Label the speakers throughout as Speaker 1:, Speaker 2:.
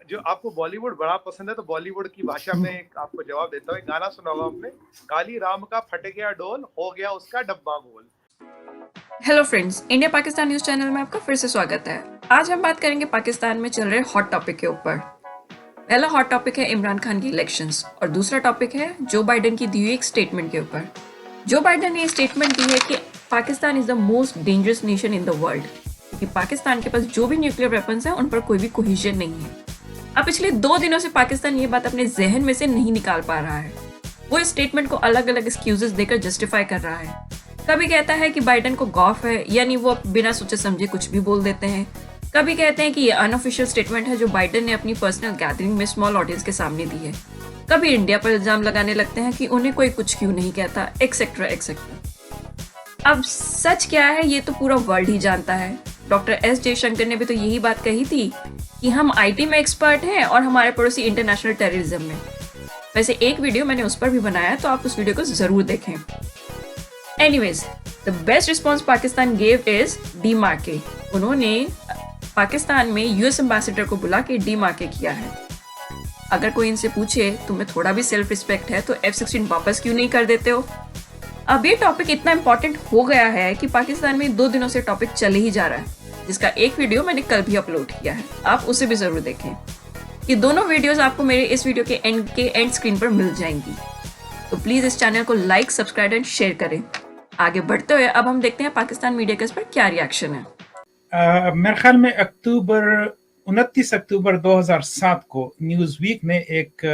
Speaker 1: जो आपको बॉलीवुड बड़ा पसंद है तो बॉलीवुड की भाषा में एक आपको जवाब देता हूँ। एक गाना सुना होगा आपने, काली राम का फट गया डोल, हो गया उसका डब्बा गोल।
Speaker 2: Hello friends, India Pakistan news channel में आपका फिर से स्वागत है। आज हम बात करेंगे पाकिस्तान में चल रहे हॉट टॉपिक के ऊपर। पहला हॉट टॉपिक है इमरान खान की इलेक्शंस और दूसरा टॉपिक है जो बाइडेन की दी हुई एक स्टेटमेंट के ऊपर। जो बाइडेन ने स्टेटमेंट दी है कि Pakistan is the most dangerous nation in the world, क्योंकि पाकिस्तान के पास जो भी न्यूक्लियर वेपन्स हैं उन पर कोई भी कोहिजन नहीं है। अब पिछले 2 दिनों से पाकिस्तान ये बात अपने जहन में से नहीं निकाल पा रहा है। वो इस स्टेटमेंट को अलग अलग एक्सक्यूजेस देकर जस्टिफाई कर रहा है। कभी कहता है कि बाइडेन को गौफ है, यानी वो बिना सोचे समझे कुछ भी बोल देते हैं। कभी कहते हैं कि ये अनऑफिशियल स्टेटमेंट है जो बाइडेन ने अपनी पर्सनल गैदरिंग में स्मॉल ऑडियंस के सामने दी है। कभी इंडिया पर इल्जाम लगाने लगते हैं कि उन्हें कोई कुछ क्यों नहीं कहता, एक्सेट्रा एक्सेट्रा। अब सच क्या है ये तो पूरा वर्ल्ड ही जानता है। डॉक्टर एस जयशंकर ने भी तो यही बात कही थी कि हम आईटी में एक्सपर्ट हैं और हमारे पड़ोसी इंटरनेशनल टेररिज्म में। वैसे एक वीडियो मैंने उस पर भी बनाया, तो आप उस वीडियो को जरूर देखें। Anyways, the best response Pakistan gave is डीमार्के। उन्होंने पाकिस्तान में यूएस एम्बेसडर को बुला के डीमार्के किया है। अगर कोई इनसे पूछे तुम्हें थोड़ा भी सेल्फ रिस्पेक्ट है तो F-16 वापस क्यों नहीं कर देते हो। अब ये टॉपिक इतना इम्पोर्टेंट हो गया है कि पाकिस्तान में 2 दिनों से टॉपिक चले ही जा रहा है, जिसका एक वीडियो मैंने कल भी अपलोड किया है, आप उसे भी जरूर देखें। ये दोनों वीडियोस आपको मेरे इस वीडियो के एंड स्क्रीन पर मिल जाएंगी। तो प्लीज इस चैनल को लाइक, सब्सक्राइब एंड शेयर करें। आगे बढ़ते हुए अब हम देखते हैं पाकिस्तान मीडिया के इस पर क्या रिएक्शन है।
Speaker 3: मेरे ख्याल में 29 अक्टूबर 2007 को न्यूज़ वीक ने एक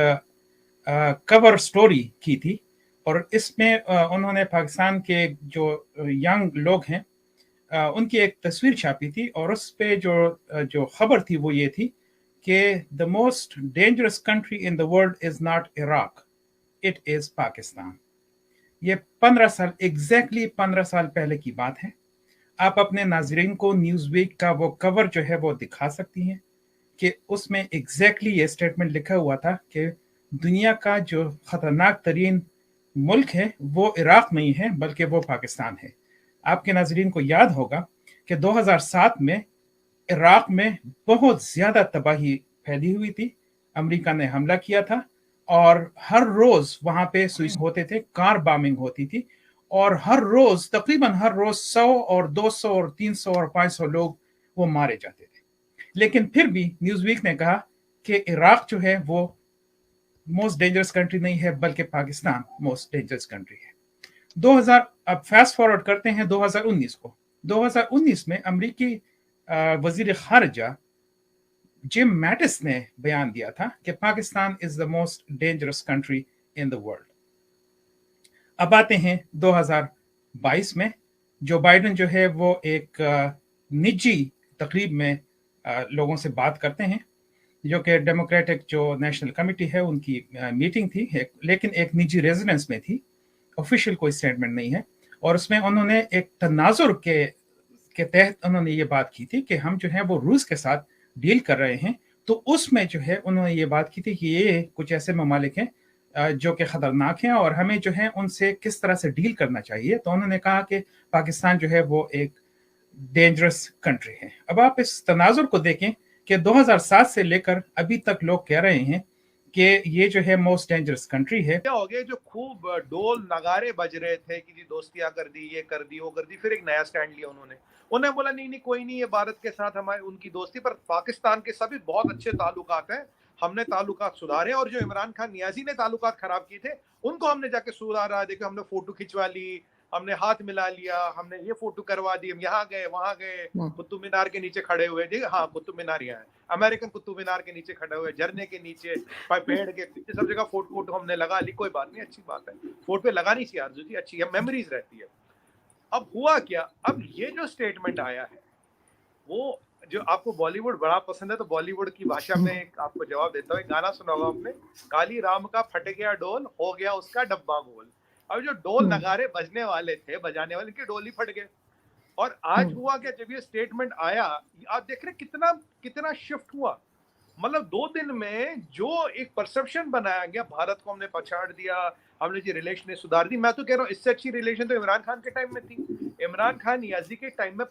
Speaker 3: कवर स्टोरी की थी और इसमें उन्होंने पाकिस्तान के जो यंग लोग हैं उनकी एक तस्वीर छापी थी और उस पे जो खबर थी वो ये थी कि the most dangerous country in the world is not Iraq, it is Pakistan. ये 15 साल एग्जैक्टली 15 साल पहले की बात है। आप अपने नाजरीन को न्यूज़ वीक का वो कवर जो है वो दिखा सकती हैं कि उसमें एग्जैक्टली ये स्टेटमेंट लिखा हुआ था कि दुनिया का जो खतरनाक तरीन मुल्क है वो इराक नहीं है बल्कि वो पाकिस्तान है। आपके नाजरीन को याद होगा कि 2007 में इराक में बहुत ज़्यादा तबाही फैली हुई थी। अमेरिका ने हमला किया था और हर रोज वहां पे सुसाइड होते थे, कार बॉम्बिंग होती थी और हर रोज तकरीबन हर रोज 100 और 200 और 300 और 500 लोग वो मारे जाते थे। लेकिन फिर भी न्यूज़ वीक ने कहा कि इराक जो है वो मोस्ट डेंजरस कंट्री नहीं है बल्कि पाकिस्तान मोस्ट डेंजरस कंट्री है। 2000 अब फास्ट फॉरवर्ड करते हैं 2019 को। 2019 में अमेरिकी वजीर खारजा जिम मैटिस ने बयान दिया था कि Pakistan is the most dangerous country in the world. अब आते हैं 2022 में। जो बाइडेन जो है वो एक निजी तकरीब में लोगों से बात करते हैं, जो कि डेमोक्रेटिक जो नेशनल कमेटी है उनकी मीटिंग थी, लेकिन एक निजी रेजिडेंस में थी, ऑफिशियल कोई स्टेटमेंट नहीं है। और उसमें उन्होंने एक तनाजुर के तहत उन्होंने ये बात की थी कि हम जो है वो रूस के साथ डील कर रहे हैं। तो उसमें जो है उन्होंने ये बात की थी कि ये कुछ ऐसे ममालिक हैं जो कि खतरनाक हैं और हमें जो है उनसे किस तरह से डील करना चाहिए। तो उन्होंने कहा कि पाकिस्तान जो है वो एक डेंजरस कंट्री है। अब आप इस तनाजुर को देखें कि 2007 से लेकर अभी तक लोग कह रहे हैं कि ये जो है मोस्ट डेंजरस कंट्री है।
Speaker 1: क्या हो गया, जो खूब डोल नगारे बज रहे थे कि जी दोस्तियां कर दी, ये कर दी, वो कर दी, फिर एक नया स्टैंड लिया उन्होंने बोला नहीं नहीं कोई नहीं, ये भारत के साथ हमारी उनकी दोस्ती, पर पाकिस्तान के सभी बहुत अच्छे ताल्लुकात हैं, हमने ताल्लुकात सुधारे और जो इमरान खान नियाजी ने ताल्लुकात खराब किए थे उनको हमने जाके सुधारा। देखो हमने फोटो खिंचवा ली, हमने हाथ मिला लिया, हमने ये फोटो करवा दी, हम यहाँ गए वहां गए, कुतुब मीनार के नीचे खड़े हुए। देखिए हाँ, कुतुब मीनार यहाँ है, अमेरिकन कुतुब मीनार के नीचे खड़े हुए, झरने के नीचे, पेड़ के पीछे, सब जगह फोटो हमने लगा ली। कोई बात नहीं, अच्छी बात है, फोटो लगानी चाहिए आरजू जी, अच्छी है, मेमोरीज रहती है। अब हुआ क्या, अब ये जो स्टेटमेंट आया है वो, जो आपको बॉलीवुड बड़ा पसंद है तो बॉलीवुड की भाषा में एक आपको जवाब देता हूँ। एक गाना सुना होगा आपने, काली राम का फट गया डोल, हो गया उसका डब्बा गोल। अब जो डोल नगारे बजने वाले थे, बजाने वाले, इनके डोल ही फट गए। और आज हुआ क्या, जब ये स्टेटमेंट आया, आप देख रहे कितना कितना शिफ्ट हुआ। मतलब 2 दिन में जो एक परसेप्शन बनाया गया, भारत को हमने पछाड़ दिया, हमने जी रिलेशन सुधार दी। मैं तो कह रहा हूँ इससे अच्छी रिलेशन तो इमरान खान के टाइम में थी। इमरान खान नियाजी के टाइम में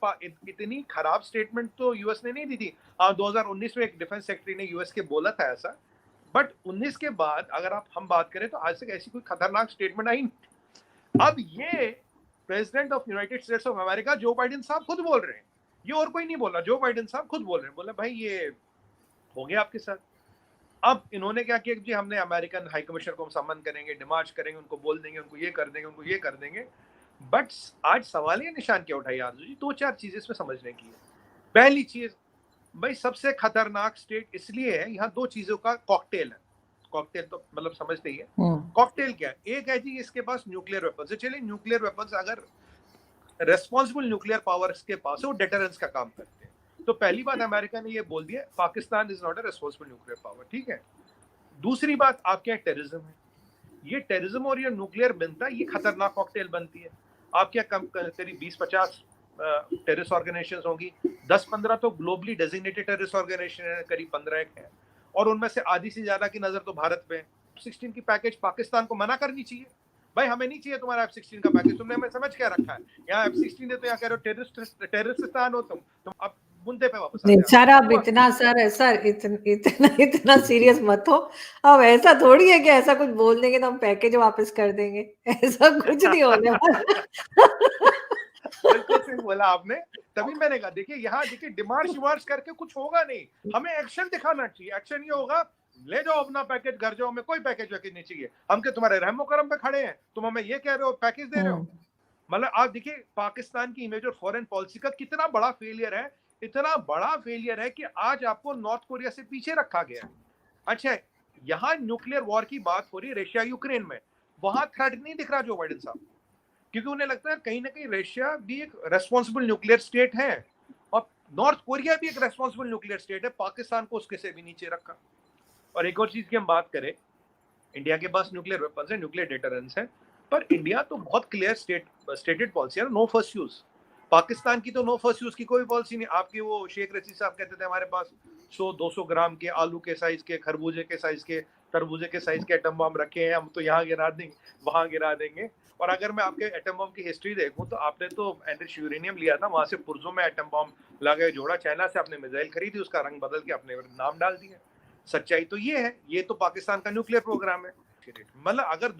Speaker 1: इतनी खराब स्टेटमेंट तो यूएस ने नहीं दी थी। हाँ, 2019 में एक डिफेंस सेक्रेटरी ने यूएस के बोला था ऐसा, बट 19 के बाद अगर हम बात करें तो आज तक ऐसी कोई खतरनाक स्टेटमेंट आई नहीं। अब ये president of United states of America Joe Biden साहब खुद बोल रहे हैं, ये और कोई नहीं बोल रहा, जो बाइडेन साहब खुद बोल रहे हैं, बोले भाई ये हो गया आपके साथ। अब इन्होंने क्या किया जी, हमने अमेरिकन हाई कमिश्नर को हम सम्मान करेंगे, डिमार्च करेंगे, उनको बोल देंगे, उनको ये कर देंगे, उनको ये कर देंगे। बट आज सवाल ये निशान क्या उठाई आरजू जी, 2-4 चीजें इसमें समझने की है। पहली चीज, भाई सबसे खतरनाक स्टेट इसलिए है, यहाँ 2 चीजों का कॉकटेल है। कॉकटेल तो मतलब समझते ही है। कॉकटेल क्या है? एक है जी इसके पास न्यूक्लियर वेपन्स है। चलिए न्यूक्लियर वेपन्स अगर रेस्पॉन्सिबल न्यूक्लियर पावर्स के पास है, वो डेटरेंस का काम करते हैं। तो पहली बात अमेरिका ने ये बोल दिया, Pakistan is not a responsible nuclear power, ठीक है। दूसरी बात, आपके यहाँ टेररिज्म है, ये टेररिज्म और ये न्यूक्लियर बनता है, ये खतरनाक कॉकटेल बनती है। आपके यहाँ करीब 20-50 टेररिस्ट ऑर्गेनाइजेशन होंगी, 10-15 तो ग्लोबली डेजिग्नेटेड टेररिस्ट ऑर्गेनाइजेशन है, करीब 15 है, और उनमें से आधी से ज्यादा की नजर तो भारत पे है। F-16 की पैकेज पाकिस्तान को मना करनी चाहिए, भाई हमें नहीं चाहिए तुम्हारा F-16 का पैकेज, तुमने हमें समझ क्या रखा है, यहाँ F-16 है तो यहाँ कह रहे हो टेररिस्तान हो तुम अब मुद्दे पे वापस
Speaker 4: नहीं सर, अब इतना इतना सीरियस मत हो। अब ऐसा थोड़ी है कि ऐसा कुछ बोल देंगे तो हम पैकेज वापस कर देंगे, ऐसा कुछ नहीं होने वाला।
Speaker 1: बिल्कुल सही बोला आपने, तभी मैंने कहा देखिए यहाँ देखिए डिमांड शिमार्श करके कुछ होगा नहीं, हमें एक्शन दिखाना चाहिए। एक्शन ये होगा, ले जाओ अपना पैकेज घर जाओ, हमें कोई पैकेज वैकेज नहीं चाहिए। हम के तुम्हारे रहमो करम पे खड़े हैं, तुम हमें ये कह रहे हो पैकेज दे रहे हो। मतलब आप देखिए पाकिस्तान की इमेज और फॉरेन पॉलिसी का कितना बड़ा फेलियर है, इतना बड़ा फेलियर है कि आज आपको नॉर्थ कोरिया से पीछे रखा गया है। अच्छा, यहाँ न्यूक्लियर वॉर की बात हो रही है रशिया यूक्रेन में, वहां थ्रेट नहीं दिख रहा जो बाइडेन साहब, क्योंकि उन्हें लगता है कहीं ना कहीं रशिया भी एक रेस्पॉन्सिबल न्यूक्लियर स्टेट है और नॉर्थ कोरिया भी एक रेस्पॉन्सिबल न्यूक्लियर स्टेट है, पाकिस्तान को उसके से भी नीचे रखा। और एक और चीज की हम बात करें, इंडिया के पास न्यूक्लियर वेपन्स है, न्यूक्लियर डेटरेंस है, पर इंडिया तो बहुत क्लियर स्टेटेड पॉलिसी है, नो फर्स्ट यूज। पाकिस्तान की तो नो फर्स्ट यूज की कोई पॉलिसी नहीं। आपके वो शेख रशीद साहब कहते थे हमारे पास 100-200 ग्राम के आलू के साइज के, खरबूजे के साइज के, तरबूजे के साइज के एटम बम रखे हैं, हम तो यहाँ गिरा देंगे वहां गिरा देंगे। और अगर मैं आपके एटम बम की हिस्ट्री देखूं तो आपने तो एनरिच्ड यूरेनियम लिया था, वहां से पुर्जों में एटम बम लगा जोड़ा, चाइना से आपने मिसाइल खरीदी, उसका रंग बदल के अपने नाम डाल दिया। सच्चाई तो ये है, ये तो पाकिस्तान का न्यूक्लियर प्रोग्राम है। मतलब अगर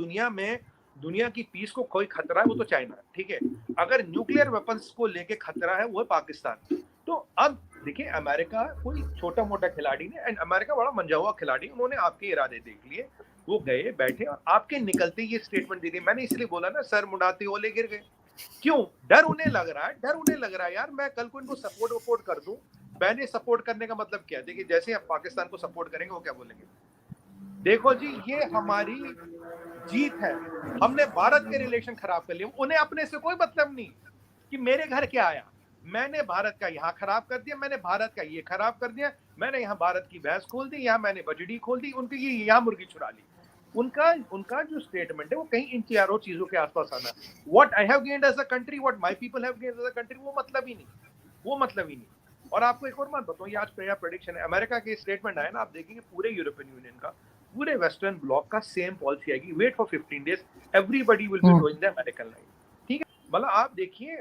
Speaker 1: दुनिया की पीस को कोई खतरा है वो तो चाइना है, ठीक है। अगर न्यूक्लियर वेपन्स को लेके खतरा है वो है पाकिस्तान। तो अब देखिए अमेरिका कोई छोटा मोटा खिलाड़ी नहीं, एंड अमेरिका बड़ा मंजा हुआ खिलाड़ी, उन्होंने आपके इरादे देख लिए, वो गए बैठे और आपके निकलते ये स्टेटमेंट दे दी। मैंने इसलिए बोला ना, सर मुड़ाते ओले गिर गए। क्यों? डर उन्हें लग रहा है यार, मैं कल को इनको सपोर्ट कर दूं। मैंने सपोर्ट करने का मतलब क्या है? देखिए जैसे हम पाकिस्तान को सपोर्ट करेंगे वो क्या बोलेंगे, देखो जी ये हमारी जीत है, हमने भारत के रिलेशन खराब कर लिए। उन्हें अपने से कोई मतलब नहीं कि मेरे घर क्या आया, मैंने भारत का यहाँ खराब कर दिया, मैंने भारत का ये खराब कर दिया, मैंने यहाँ भारत की भैंस खोल दी, यहाँ मैंने बजड़ी खोल दी, उनकी ये यहाँ मुर्गी चुरा ली। उनका जो स्टेटमेंट है वो कहीं इन चारों चीजों के आसपास आना, what I have gained as a country, what my people have gained as a country, वो मतलब ही नहीं। और आपको एक और बात बताऊं, ये आज मेरा प्रेडिक्शन है, अमेरिका के स्टेटमेंट आए ना, आप देखेंगे पूरे यूरोपियन यूनियन का, पूरे वेस्टर्न ब्लॉक का सेम पॉलिसी आएगी, wait for 15 days, everybody will be doing the American line. ठीक है, मतलब आप देखिए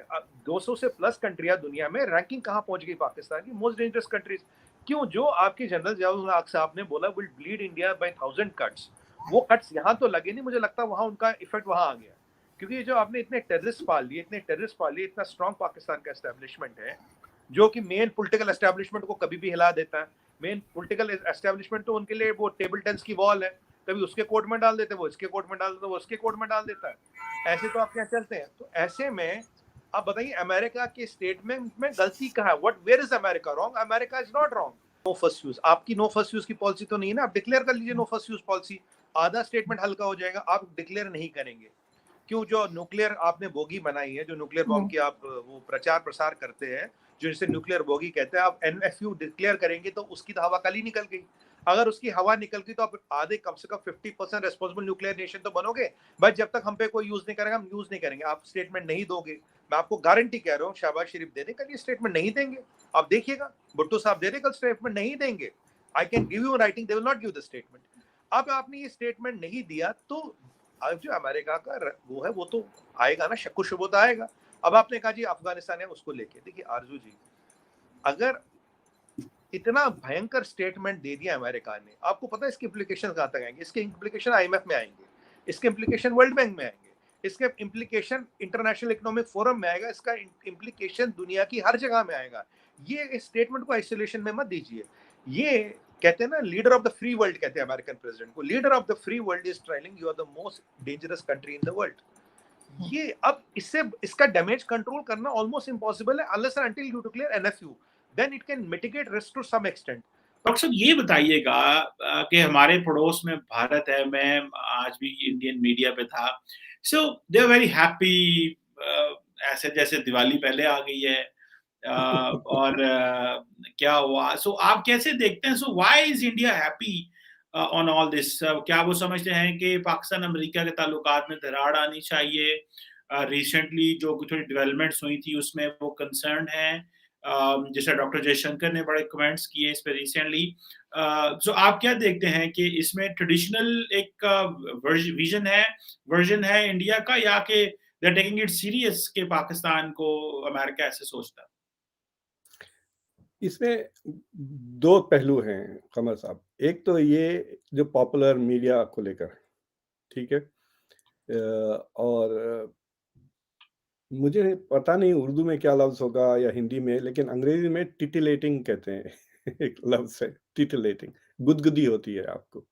Speaker 1: 200 से प्लस कंट्रियां दुनिया में, रैंकिंग कहां पहुंच गई पाकिस्तान की, मोस्ट डेंजरस कंट्रीज। क्यों? जो आपके जनरल जियाउल हक साहब ने बोला will bleed India by 1000 cuts, वो कट्स यहाँ तो लगे नहीं, मुझे लगता वहां उनका इफेक्ट वहां आ गया, क्योंकि जो आपने इतने टेररिस्ट पाल लिए, इतना स्ट्रॉन्ग पाकिस्तान का एस्टेब्लिशमेंट है जो कि मेन पॉलिटिकल एस्टेब्लिशमेंट को कभी भी हिला देता है। मेन पॉलिटिकल एस्टेब्लिशमेंट तो उनके लिए वो टेबल टेनिस की वॉल है, कभी उसके कोर्ट में डाल देते, वो इसके कोर्ट में डाल देते, वो उसके कोर्ट में डाल देता है। ऐसे तो आप क्या चलते हैं। तो ऐसे में आप बताइए अमेरिका के स्टेटमेंट में गलती कहाँ है? Where is America wrong? America is not wrong. No first use, आपकी नो फर्स्ट यूज की पॉलिसी तो नहीं है ना, आप डिक्लेयर कर लीजिए नो फर्स्ट यूज पॉलिसी, आधा स्टेटमेंट हल्का हो जाएगा। आप डिक्लेयर नहीं करेंगे, क्यों? जो न्यूक्लियर आपने बोगी बनाई है, जो न्यूक्लियर बॉम्ब की आप वो प्रचार प्रसार करते हैं, जो जिसे न्यूक्लियर बोगी कहते हैं, आप एनएफयू डिक्लेयर करेंगे तो उसकी तो हवा कल ही निकल गई। अगर उसकी हवा निकल गई तो आप आधे कम से कम 50% रेस्पॉन्सिबल न्यूक्लियर नेशन तो बनोगे। बट जब तक हम पे कोई यूज नहीं करेगा, हम यूज नहीं करेंगे। आप स्टेटमेंट नहीं दोगे, मैं आपको गारंटी कह रहा हूँ, शाहबाज शरीफ दे दें कल ये स्टेटमेंट नहीं देंगे, आप देखिएगा। भुट्टो साहब दे दें कल स्टेटमेंट नहीं देंगे, I can give you in writing, they will not give the statement. अब आपने ये स्टेटमेंट नहीं दिया तो अब जो अमेरिका का वो है वो तो आएगा ना, शक्को शुबोत आएगा। अब आपने कहा जी अफगानिस्तान है उसको लेके, देखिए आरजू जी, अगर इतना भयंकर स्टेटमेंट दे दिया अमेरिका ने, आपको पता है इसके इम्प्लीकेशन कहाँ तक आएंगे? इसके इम्प्लीकेशन आईएमएफ में आएंगे, इसके इम्प्लीकेशन वर्ल्ड बैंक में आएंगे, इसके इम्प्लीकेशन इंटरनेशनल इकोनॉमिक फोरम में आएगा, इसका इम्प्लीकेशन दुनिया की हर जगह में आएगा। ये इस स्टेटमेंट को आइसोलेशन में मत दीजिए। ये कहते हैं ना leader of the free world, कहते हैं अमेरिकन प्रेसिडेंट को, leader of the free world is trailing you are the most dangerous country in the world. ये अब इससे इसका डैमेज कंट्रोल करना ऑलमोस्ट इम्पॉसिबल है unless and until you declare NFU, then it can mitigate risk to some extent.
Speaker 5: Doctor साहब ये बताइएगा कि हमारे पड़ोस में भारत है, मैं आज भी इंडियन मीडिया पे था, सो दे आर वेरी हैप्पी, ऐसे जैसे दिवाली पहले आ गई है, और क्या हुआ, सो आप कैसे देखते हैं, so why is India happy on all this? क्या वो समझते हैं कि पाकिस्तान अमेरिका के ताल्लुकात में दरार आनी चाहिए? रिसेंटली जो थोड़ी डेवलपमेंट्स हुई थी उसमें वो कंसर्न है, जैसे डॉक्टर जयशंकर ने बड़े कमेंट्स किए इस पे रिसेंटली, सो आप क्या देखते हैं कि इसमें ट्रेडिशनल एक वर्जन है इंडिया का, या कि they are taking it serious कि पाकिस्तान को अमेरिका ऐसे सोचता है?
Speaker 6: इसमें दो पहलू हैं कमर साहब। एक तो ये जो पॉपुलर मीडिया को लेकर, ठीक है, और मुझे पता नहीं उर्दू में क्या लफ्ज होगा या हिंदी में, लेकिन अंग्रेजी में टिटिलेटिंग कहते हैं एक लफ्ज है टिटिलेटिंग, गुदगुदी होती है आपको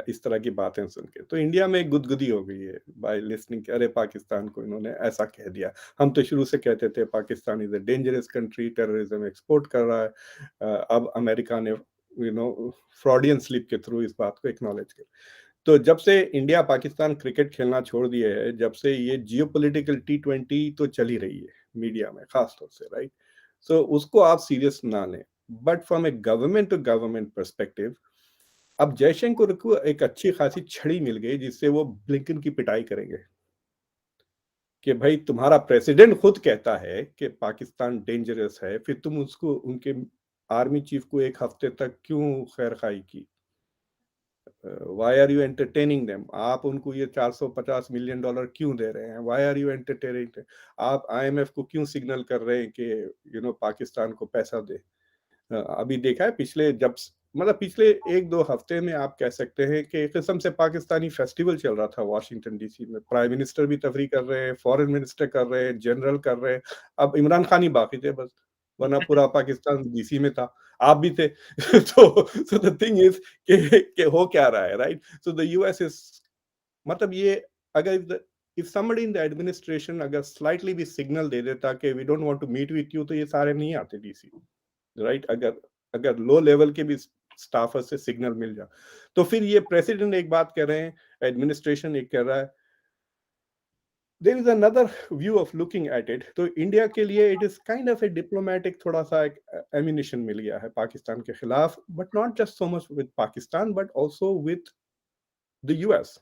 Speaker 6: इस तरह की बातें सुन के। तो इंडिया में गुदगुदी हो गई है बाय लिसनिंग, अरे पाकिस्तान को इन्होंने ऐसा कह दिया। हम तो शुरू से कहते थे Pakistan is a dangerous country, terrorism export कर रहा है। अब अमेरिका ने फ्रॉडियन स्लिप के थ्रू इस बात को एक्नॉलेज किया। तो जब से इंडिया पाकिस्तान क्रिकेट खेलना छोड़ दिए है, जब से ये जियोपॉलिटिकल T20 तो चल ही रही है मीडिया में खास तौर से, राइट? सो उसको आप सीरियस ना लें, but from a government to government perspective, अब जयशंकर को एक अच्छी खासी छड़ी मिल गई जिससे वो ब्लिंकन की पिटाई करेंगे कि भाई तुम्हारा प्रेसिडेंट खुद कहता है कि पाकिस्तान डेंजरस है, फिर तुम उसको, उनके आर्मी चीफ को एक हफ्ते तक क्यों खैरखाई की? Why are you entertaining them? आप उनको ये $450 मिलियन क्यों दे रहे हैं? Why are you entertaining? आप IMF को क्यों सिग्नल कर रहे हैं कि पाकिस्तान को पैसा दे? अभी देखा है पिछले पिछले 1-2 हफ्ते में आप कह सकते हैं कि एक किस्म से पाकिस्तानी फेस्टिवल चल रहा था वॉशिंगटन DC में। प्राइम मिनिस्टर भी तफरीह कर रहे हैं, फॉरेन मिनिस्टर कर रहे हैं, जनरल कर रहे हैं। अब इमरान खान ही बाकी थे बस, वरना पूरा पाकिस्तान DC में था, आप भी थे। so the thing is कि हो क्या रहा है, right? So the US is, मतलब ये अगर if somebody in the administration अगर slightly भी सिग्नल दे देता कि we don't want to meet with you, तो ये सारे नहीं आते DC, राइट? अगर लो लेवल के भी स्टाफर से सिग्नल मिल जाए, तो फिर ये प्रेसिडेंट एक बात कह रहे हैं, एडमिनिस्ट्रेशन एक कह रहा है, there is another view of looking at it। तो इंडिया के लिए it is kind of a diplomatic थोड़ा सा एक ammunition मिल गया है पाकिस्तान के खिलाफ, but not just so much with Pakistan but also with the US।